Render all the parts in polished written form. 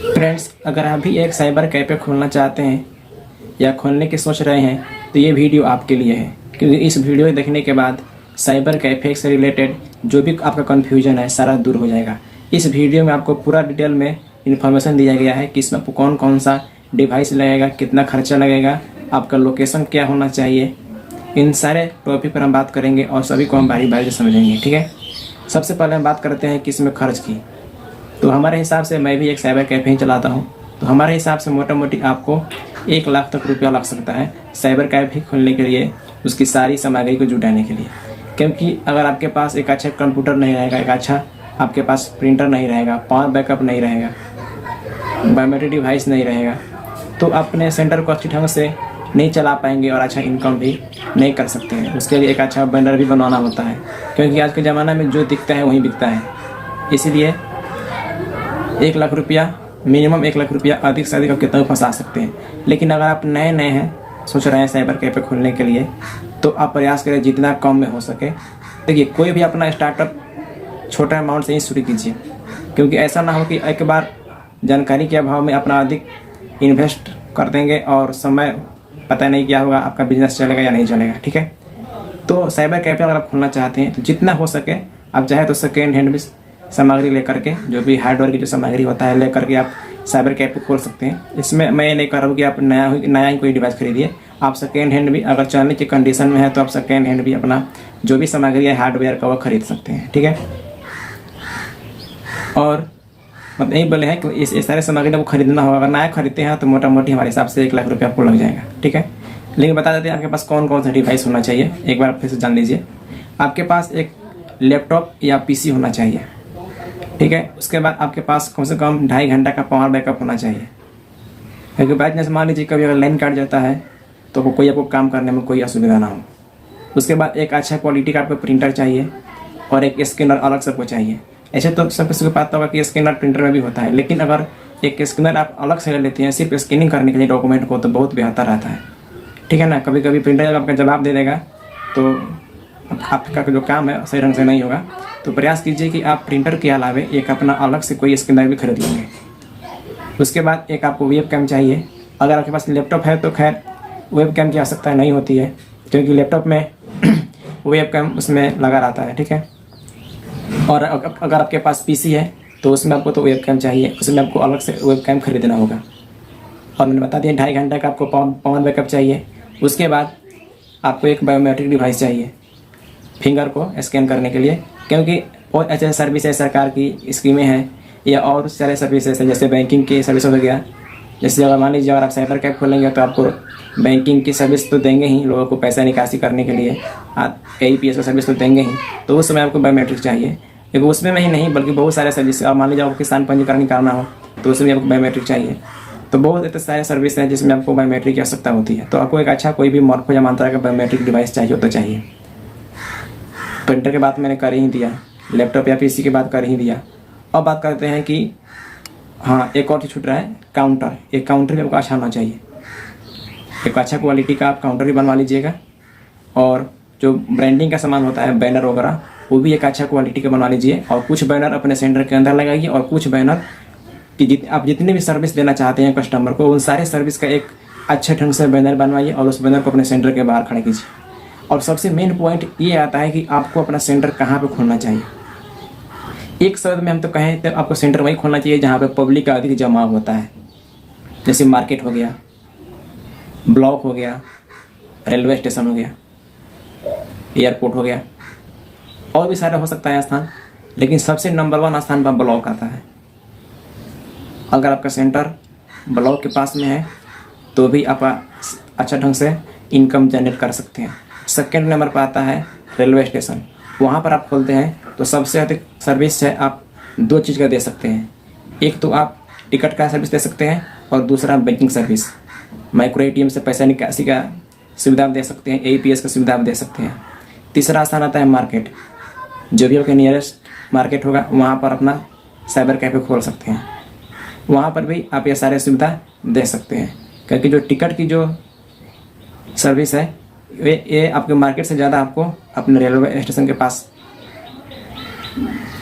Friends, अगर आप भी एक साइबर कैफ़े खोलना चाहते हैं या खोलने की सोच रहे हैं तो ये वीडियो आपके लिए है, क्योंकि इस वीडियो देखने के बाद साइबर कैफ़े से रिलेटेड जो भी आपका कन्फ्यूजन है सारा दूर हो जाएगा। इस वीडियो में आपको पूरा डिटेल में इन्फॉर्मेशन दिया गया है कि इसमें आपको कौन कौन सा डिवाइस लगेगा, कितना खर्चा लगेगा, आपका लोकेशन क्या होना चाहिए। इन सारे टॉपिक पर हम बात करेंगे और सभी को हम बारी बारी से समझेंगे। ठीक है, सबसे पहले हम बात करते हैं कि इसमें खर्च की। तो हमारे हिसाब से, मैं भी एक साइबर कैफ़े ही चलाता हूँ, तो हमारे हिसाब से मोटा मोटी आपको 1 लाख तक रुपया लग सकता है साइबर कैफ़े खोलने के लिए, उसकी सारी सामग्री को जुटाने के लिए। क्योंकि अगर आपके पास एक अच्छा कंप्यूटर नहीं रहेगा, एक अच्छा आपके पास प्रिंटर नहीं रहेगा, पावर बैकअप नहीं रहेगा, बायोमेट्रिक डिवाइस नहीं रहेगा, तो अपने सेंटर को अच्छी ढंग से नहीं चला पाएंगे और अच्छा इनकम भी नहीं कर सकते हैं। उसके लिए एक अच्छा बैनर भी बनवाना होता है, क्योंकि आज के ज़माना में जो दिखता है वही बिकता है। इसलिए 1 लाख रुपया, मिनिमम 1 लाख रुपया, अधिक से अधिक आप कितना फंसा सकते हैं। लेकिन अगर आप नए हैं, सोच रहे हैं साइबर कैफ़े खोलने के लिए, तो आप प्रयास करें जितना कम में हो सके। देखिए, कोई भी अपना स्टार्टअप छोटा अमाउंट से ही शुरू कीजिए, क्योंकि ऐसा ना हो कि एक बार जानकारी के अभाव में अपना अधिक इन्वेस्ट कर देंगे और समय पता नहीं क्या होगा, आपका बिजनेस चलेगा या नहीं चलेगा। ठीक है, तो साइबर कैफ़े अगर आप खोलना चाहते हैं तो जितना हो सके आप चाहे तो सेकेंड हैंड भी सामग्री लेकर के, जो भी हार्डवेयर की जो सामग्री होता है लेकर के आप साइबर कैफ़े खोल सकते हैं। इसमें मैं ये नहीं कह रहा हूँ कि आप नया ही कोई डिवाइस खरीदिए। आप सेकेंड हैंड भी, अगर चलने की कंडीशन में है तो आप सेकेंड हैंड भी अपना जो भी सामग्री है हार्डवेयर का वो खरीद सकते हैं। ठीक है, और मतलब यही बोले हैं कि इस सारे सामग्री को खरीदना होगा। अगर नया खरीदते हैं तो मोटा मोटी हमारे हिसाब से 1 लाख रुपया आपको लग जाएगा। ठीक है, लेकिन बता देते हैं आपके पास कौन कौन सा डिवाइस होना चाहिए। एक बार फिर से जान लीजिए, आपके पास एक लैपटॉप या पीसी होना चाहिए। ठीक है, उसके बाद आपके पास कम से कम 2.5 घंटा का पावर बैकअप होना चाहिए, क्योंकि बाई चांस मान लीजिए कभी अगर लाइन काट जाता है तो कोई आपको काम करने में कोई असुविधा ना हो। उसके बाद एक अच्छा क्वालिटी का आपको प्रिंटर चाहिए और एक स्कैनर अलग सबको चाहिए। ऐसे तो सब किसी को पता होगा कि स्कैनर प्रिंटर में भी होता है, लेकिन अगर एक स्कैनर आप अलग से ले लेते हैं सिर्फ स्कैनिंग करने के लिए डॉक्यूमेंट को, तो बहुत बेहतर रहता है। ठीक है ना, कभी कभी प्रिंटर जब आपका जवाब दे देगा तो आपका जो काम है सही ढंग से नहीं होगा। तो प्रयास कीजिए कि आप प्रिंटर के अलावे एक अपना अलग से कोई स्कैनर भी खरीद लेंगे। उसके बाद एक आपको वेब कैम चाहिए। अगर आपके पास लैपटॉप है तो खैर वेब कैम की आवश्यकता नहीं होती है, क्योंकि लैपटॉप में वेब कैम उसमें लगा रहता है। ठीक है, और अगर आपके पास पीसी है तो उसमें आपको तो वेब कैम चाहिए, उसमें आपको अलग से वेब कैम खरीदना होगा। और मैंने बता दिया 2.5 घंटे का आपको पावर बैकअप चाहिए। उसके बाद आपको एक बायोमेट्रिक डिवाइस चाहिए फिंगर को स्कैन करने के लिए, क्योंकि बहुत अच्छे सर्विस है, सरकार की स्कीमें हैं या और सारे सर्विसेज हैं, जैसे बैंकिंग की सर्विस हो गया। जैसे अगर मान लीजिए अगर आप साइबर कैफ़े खोलेंगे तो आपको बैंकिंग की सर्विस तो देंगे ही, लोगों को पैसा निकासी करने के लिए APS का सर्विस तो देंगे ही, तो उस समय आपको बायोमेट्रिक चाहिए। क्योंकि उसमें में ही नहीं बल्कि बहुत सारे सर्विस, और मान लीजिए आपको किसान पंजीकरण निकालना हो तो उसमें आपको बायोमेट्रिक चाहिए। तो बहुत इतने सारे सर्विस हैं जिसमें आपको बायोमेट्रिक की आवश्यकता होती है। तो आपको एक अच्छा कोई भी मॉर्फो या मात्रा का बायोमेट्रिक डिवाइस चाहिए तो चाहिए। प्रिंटर की बात मैंने कर ही दिया, लैपटॉप या पीसी की बात कर ही दिया। अब बात करते हैं कि हाँ, एक और चीज़ छूट रहा है, काउंटर। एक काउंटर भी आपको अच्छा होना चाहिए, एक अच्छा क्वालिटी का आप काउंटर भी बनवा लीजिएगा। और जो ब्रांडिंग का सामान होता है, बैनर वगैरह, वो भी एक अच्छा क्वालिटी का बनवा लीजिए। और कुछ बैनर अपने सेंटर के अंदर लगाइए और कुछ बैनर कि आप जितने भी सर्विस देना चाहते हैं कस्टमर को, उन सारे सर्विस का एक अच्छे ढंग से बैनर बनवाइए और उस बैनर को अपने सेंटर के बाहर खड़ा कीजिए। और सबसे मेन पॉइंट ये आता है कि आपको अपना सेंटर कहाँ पे खोलना चाहिए। एक शब्द में हम तो कहें तो आपको सेंटर वहीं खोलना चाहिए जहाँ पे पब्लिक का अधिक जमाव होता है, जैसे मार्केट हो गया, ब्लॉक हो गया, रेलवे स्टेशन हो गया, एयरपोर्ट हो गया, और भी सारे हो सकता है स्थान, लेकिन सबसे नंबर 1 स्थान पर ब्लॉक आता है। अगर आपका सेंटर ब्लॉक के पास में है तो भी आप अच्छा ढंग से इनकम जनरेट कर सकते हैं। सेकेंड नंबर पर आता है रेलवे स्टेशन। वहाँ पर आप खोलते हैं तो सबसे अधिक सर्विस है आप 2 चीज़ का दे सकते हैं। एक तो आप टिकट का सर्विस दे सकते हैं और दूसरा बैंकिंग सर्विस, माइक्रो ATM से पैसा निकासी का सुविधा आप दे सकते हैं, APS का सुविधा आप दे सकते हैं। तीसरा स्थान आता है मार्केट। जो भी आपके नियरेस्ट मार्केट होगा वहाँ पर अपना साइबर कैफ़े खोल सकते हैं। वहाँ पर भी आप ये सारे सुविधा दे सकते हैं, क्योंकि जो टिकट की जो सर्विस है ये आपके मार्केट से ज़्यादा आपको अपने रेलवे स्टेशन के पास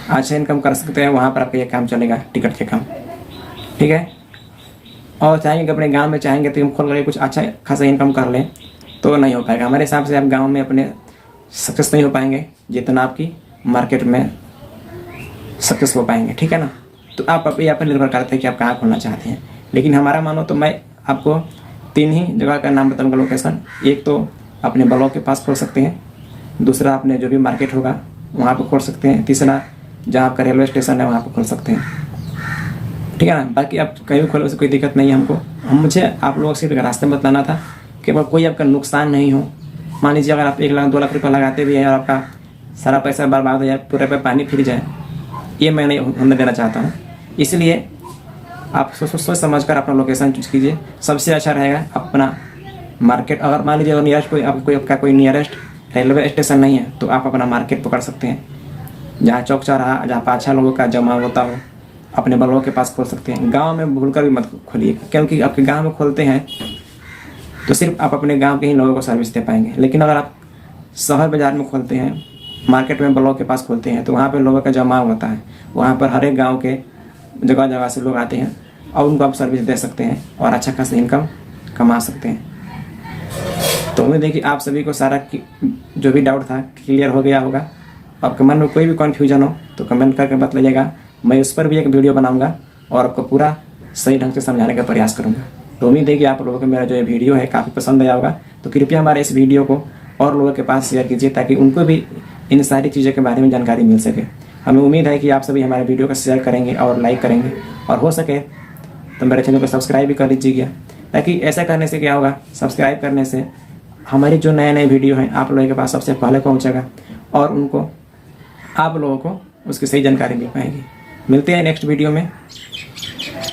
अच्छा इनकम कर सकते हैं। वहाँ पर आपका ये काम चलेगा, टिकट के काम। ठीक है। और चाहेंगे कि अपने गांव में चाहेंगे तो हम खोल करके कुछ अच्छा खासा इनकम कर लें तो नहीं हो पाएगा। हमारे हिसाब से आप गांव में अपने सक्सेस नहीं हो पाएंगे जितना आपकी मार्केट में सक्सेस हो पाएंगे, ठीक है ना। तो आप ये पर निर्भर करते हैं कि आप कहाँ खोलना चाहते हैं। लेकिन हमारा मानो तो मैं आपको 3 ही जगह का नाम बताऊँगा लोकेशन। एक तो अपने ब्लॉक के पास खोल सकते हैं, दूसरा अपने जो भी मार्केट होगा वहाँ पर खोल सकते हैं, तीसरा जहाँ आपका रेलवे स्टेशन है वहाँ पर खोल सकते हैं, ठीक है ना। बाकी आप कहीं भी खोलो, से कोई दिक्कत नहीं है हमको। मुझे आप लोगों से रास्ते में बताना था कि कोई आपका नुकसान नहीं हो। मान लीजिए अगर आप 1 लाख 2 लाख रुपये लगाते भी हैं और आपका सारा पैसा बर्बाद हो जाए, पूरे पे पानी फिर जाए, ये मैं नहीं होने देना चाहता हूँ। इसलिए आप सोच समझ कर अपना लोकेशन चूज कीजिए। सबसे अच्छा रहेगा अपना मार्केट। अगर मान लीजिए अगर नियरेस्ट कोई नियरेस्ट रेलवे स्टेशन नहीं है तो आप अपना मार्केट पकड़ सकते हैं, जहाँ चौक चौराहा, जहाँ पर अच्छा लोगों का जमा होता हो, अपने ब्लॉक के पास खोल सकते हैं। गांव में भूलकर भी मत खोलिए, क्योंकि आपके गांव में खोलते हैं तो सिर्फ आप अपने गांव के ही लोगों को सर्विस दे पाएंगे। लेकिन अगर आप शहर बाजार में खोलते हैं, मार्केट में ब्लॉक के पास खोलते हैं, तो वहाँ पर लोगों का जमाव होता है। वहाँ पर हर एक गाँव के जगह जगह से लोग आते हैं और उनको आप सर्विस दे सकते हैं और अच्छा खासा इनकम कमा सकते हैं। तो उम्मीद है कि आप सभी को सारा जो भी डाउट था क्लियर हो गया होगा। आपके मन में कोई भी कन्फ्यूजन हो तो कमेंट करके बताइएगा। मैं उस पर भी एक वीडियो बनाऊंगा और आपको पूरा सही ढंग से समझाने का प्रयास करूंगा। तो उम्मीद है कि आप लोगों को मेरा जो ये वीडियो है काफ़ी पसंद आया होगा। तो कृपया हमारे इस वीडियो को और लोगों के पास शेयर कीजिए ताकि उनको भी इन सारी चीज़ों के बारे में जानकारी मिल सके। हमें उम्मीद है कि आप सभी हमारे वीडियो को शेयर करेंगे और लाइक करेंगे, और हो सके तो मेरे चैनल को सब्सक्राइब भी कर लीजिएगा, ताकि ऐसा करने से क्या होगा, सब्सक्राइब करने से हमारी जो नए वीडियो हैं आप लोगों के पास सबसे पहले पहुंचेगा और उनको आप लोगों को उसकी सही जानकारी मिल पाएगी। मिलते हैं नेक्स्ट वीडियो में।